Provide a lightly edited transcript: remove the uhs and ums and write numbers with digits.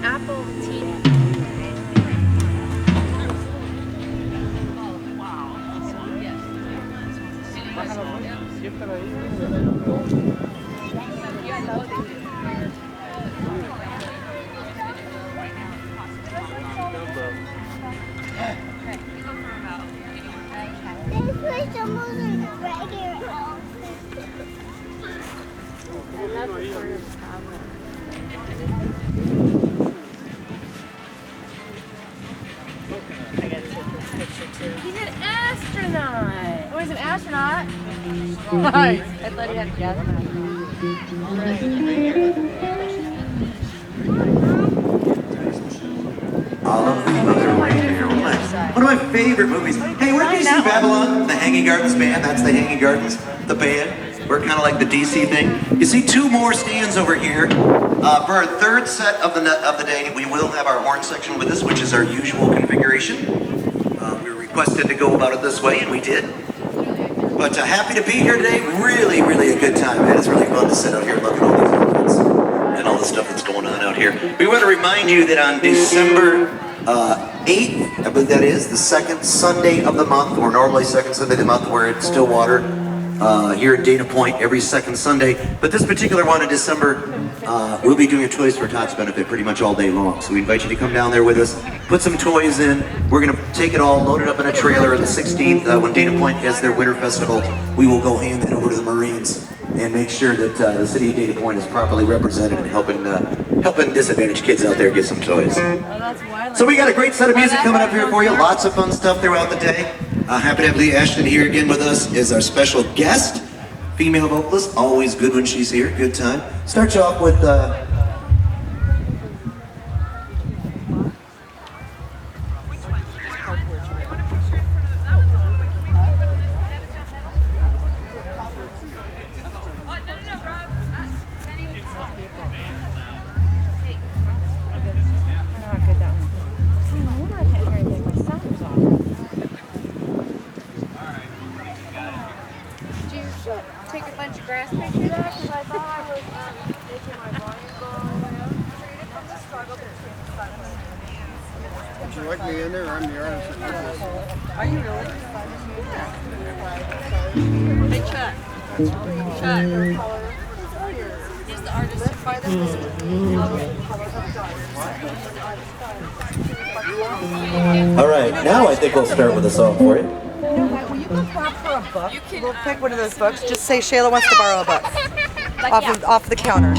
Apple TV. He's an astronaut. Oh, he's an astronaut? Nice. I thought he had a gas mask. All of the other reindeer. One of my favorite movies. Hey, where did you see Babylon? The Hanging Gardens band. That's the Hanging Gardens, the band. We're kind of like the DC thing. You see two more stands over here. For our third set of the day, we will have our horn section with us, which is our usual configuration. We were requested to go about it this way, and we did. But happy to be here today. Really, really a good time, man. It's really fun to sit out here and look at all these outfits and all the stuff that's going on out here. We want to remind you that on December 8th, I believe that is, the second Sunday of the month, or normally second Sunday of the month, we're at Stillwater, here at Dana Point every second Sunday. But this particular one in December, we'll be doing a Toys for Tots benefit pretty much all day long. So we invite you to come down there with us, put some toys in. We're going to take it all, load it up in a trailer on the 16th. When Dana Point has their winter festival, we will go hand it over to the Marines and make sure that the city of Dana Point is properly represented and helping disadvantaged kids out there get some toys. So we got a great set of music coming up here for you. Lots of fun stuff throughout the day. Happy to have Lee Ashton here again with us as our special guest. Female vocalist, always good when she's here, good time. Start you off with Take a bunch of grass pictures. Because I thought I was making my volume go treated from the struggle between the sun. Would you like me in there? I'm the artist that did this. Are you really? Hey, Chuck. Chuck. He's the artist who find this. all right, now I think we'll start with a song for you. Will you go pop for a book? We'll pick one of those books. Just say Shayla wants to borrow a book off the counter.